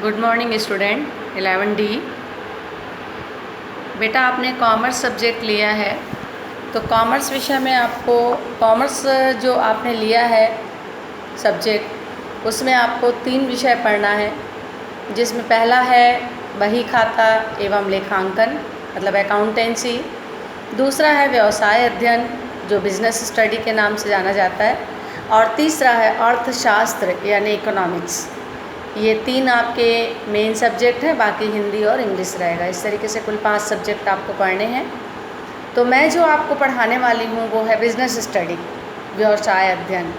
Good morning student 11D। बेटा आपने commerce subject लिया है, तो कॉमर्स विषय में आपको कॉमर्स जो आपने लिया है सब्जेक्ट, उसमें आपको 3 विषय पढ़ना है, जिसमें पहला है बही खाता एवं लेखांकन मतलब अकाउंटेंसी। दूसरा है व्यवसाय अध्ययन जो बिजनेस स्टडी के नाम से जाना जाता है, और तीसरा है अर्थशास्त्र यानी इकोनॉमिक्स। ये 3 आपके मेन सब्जेक्ट हैं, बाकी हिंदी और इंग्लिश रहेगा। इस तरीके से कुल 5 सब्जेक्ट आपको पढ़ने हैं। तो मैं जो आपको पढ़ाने वाली हूँ वो है बिजनेस स्टडी, व्यवसाय अध्ययन।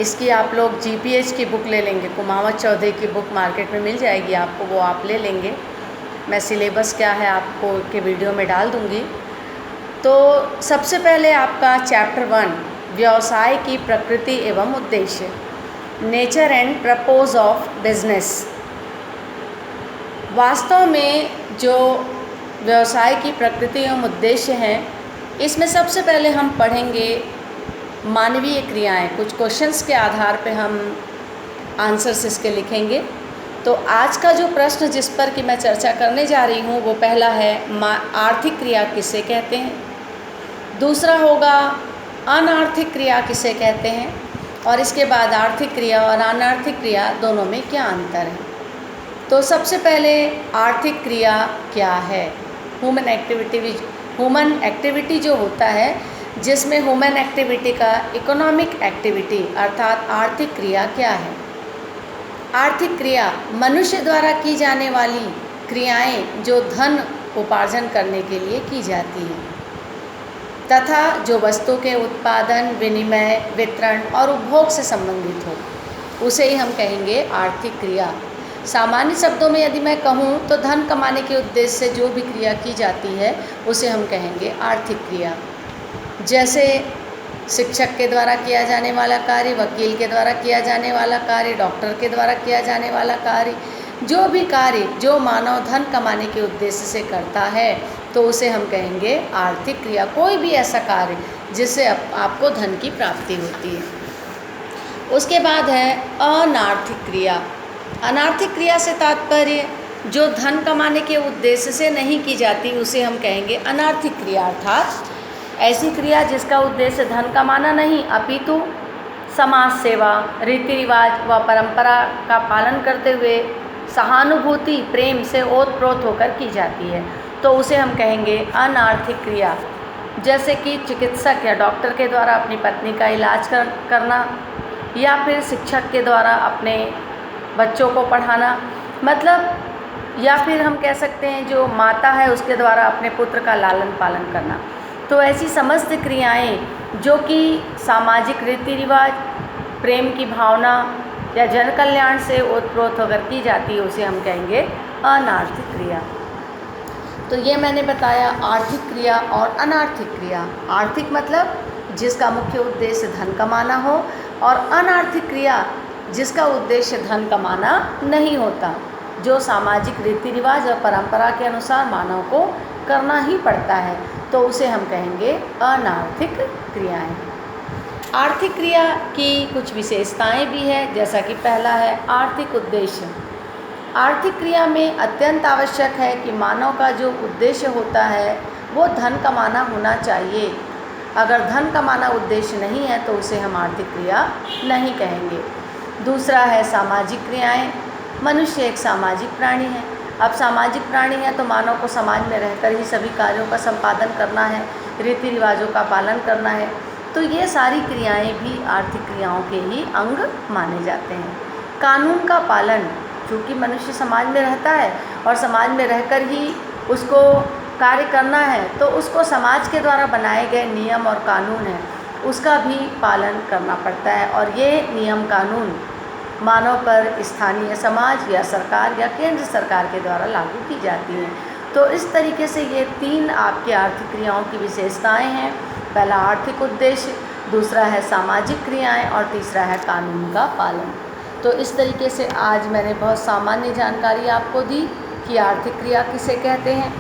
इसकी आप लोग GPH की बुक ले लेंगे, कुमावत चौधरी की बुक मार्केट में मिल जाएगी आपको, वो आप ले लेंगे। मैं सिलेबस क्या है आपको के वीडियो में डाल दूँगी। तो सबसे पहले आपका चैप्टर 1 व्यवसाय की प्रकृति एवं उद्देश्य, nature and purpose of business. वास्तव में जो व्यवसाय की प्रकृति एवं उद्देश्य हैं, इसमें सबसे पहले हम पढ़ेंगे मानवीय क्रियाएं। कुछ क्वेश्चंस के आधार पे हम आंसर्स इसके लिखेंगे। तो आज का जो प्रश्न जिस पर कि मैं चर्चा करने जा रही हूँ वो पहला है आर्थिक क्रिया किसे कहते हैं। दूसरा होगा अनार्थिक क्रिया किसे कहते हैं, और इसके बाद आर्थिक क्रिया और अनार्थिक क्रिया दोनों में क्या अंतर है। तो सबसे पहले आर्थिक क्रिया क्या है। ह्यूमन एक्टिविटी जो होता है, जिसमें ह्यूमन एक्टिविटी का इकोनॉमिक एक्टिविटी अर्थात आर्थिक क्रिया क्या है। आर्थिक क्रिया मनुष्य द्वारा की जाने वाली क्रियाएं जो धन उपार्जन करने के लिए की जाती हैं, तथा जो वस्तु के उत्पादन, विनिमय, वितरण और उपभोग से संबंधित हो, उसे ही हम कहेंगे आर्थिक क्रिया। सामान्य शब्दों में यदि मैं कहूँ तो धन कमाने के उद्देश्य से जो भी क्रिया की जाती है उसे हम कहेंगे आर्थिक क्रिया। जैसे शिक्षक के द्वारा किया जाने वाला कार्य, वकील के द्वारा किया जाने वाला कार्य, डॉक्टर के द्वारा किया जाने वाला कार्य, जो भी कार्य जो मानव धन कमाने के उद्देश्य से करता है तो उसे हम कहेंगे आर्थिक क्रिया। कोई भी ऐसा कार्य जिससे आपको धन की प्राप्ति होती है। उसके बाद है अनार्थिक क्रिया। अनार्थिक क्रिया से तात्पर्य जो धन कमाने के उद्देश्य से नहीं की जाती उसे हम कहेंगे अनार्थिक क्रिया, अर्थात ऐसी क्रिया जिसका उद्देश्य धन कमाना नहीं अपितु समाज सेवा, रीति रिवाज व परंपरा का पालन करते हुए सहानुभूति प्रेम से ओतप्रोत होकर की जाती है, तो उसे हम कहेंगे अनार्थिक क्रिया। जैसे कि चिकित्सक या डॉक्टर के द्वारा अपनी पत्नी का इलाज करना, या फिर शिक्षक के द्वारा अपने बच्चों को पढ़ाना, मतलब या फिर हम कह सकते हैं जो माता है उसके द्वारा अपने पुत्र का लालन पालन करना। तो ऐसी समस्त क्रियाएं जो कि सामाजिक रीति रिवाज, प्रेम की भावना या जन कल्याण से ओतप्रोत होकर की जाती है उसे हम कहेंगे अनार्थिक क्रिया। तो ये मैंने बताया आर्थिक क्रिया और अनार्थिक क्रिया। आर्थिक मतलब जिसका मुख्य उद्देश्य धन कमाना हो, और अनार्थिक क्रिया जिसका उद्देश्य धन कमाना नहीं होता, जो सामाजिक रीति रिवाज और परंपरा के अनुसार मानव को करना ही पड़ता है, तो उसे हम कहेंगे अनार्थिक क्रियाएं। आर्थिक क्रिया की कुछ विशेषताएं भी है, जैसा कि पहला है आर्थिक उद्देश्य। आर्थिक क्रिया में अत्यंत आवश्यक है कि मानव का जो उद्देश्य होता है वो धन कमाना होना चाहिए। अगर धन कमाना उद्देश्य नहीं है तो उसे हम आर्थिक क्रिया नहीं कहेंगे। दूसरा है सामाजिक क्रियाएं। मनुष्य एक सामाजिक प्राणी है। अब सामाजिक प्राणी है तो मानव को समाज में रहकर ही सभी कार्यों का संपादन करना है, रीति रिवाजों का पालन करना है। तो ये सारी क्रियाएं भी आर्थिक क्रियाओं के ही अंग माने जाते हैं। कानून का पालन, चूँकि मनुष्य समाज में रहता है और समाज में रहकर ही उसको कार्य करना है, तो उसको समाज के द्वारा बनाए गए नियम और कानून हैं उसका भी पालन करना पड़ता है, और ये नियम कानून मानव पर स्थानीय समाज या सरकार या केंद्र सरकार के द्वारा लागू की जाती हैं। तो इस तरीके से ये 3 आपके आर्थिक क्रियाओं की विशेषताएं हैं। पहला आर्थिक उद्देश्य, दूसरा है सामाजिक क्रियाएं, और तीसरा है कानून का पालन। तो इस तरीके से आज मैंने बहुत सामान्य जानकारी आपको दी कि आर्थिक क्रिया किसे कहते हैं,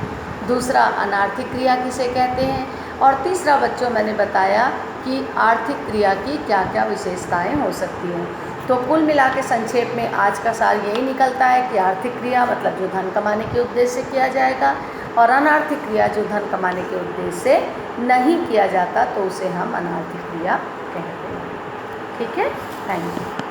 दूसरा अनार्थिक क्रिया किसे कहते हैं, और तीसरा बच्चों मैंने बताया कि आर्थिक क्रिया की क्या क्या विशेषताएं हो सकती हैं। तो कुल मिला के संक्षेप में आज का सार यही निकलता है कि आर्थिक क्रिया मतलब जो धन कमाने के उद्देश्य से किया जाएगा, और अनार्थिक क्रिया जो धन कमाने के उद्देश्य से नहीं किया जाता तो उसे हम अनार्थिक क्रिया कहते हैं। ठीक है, थैंक यू।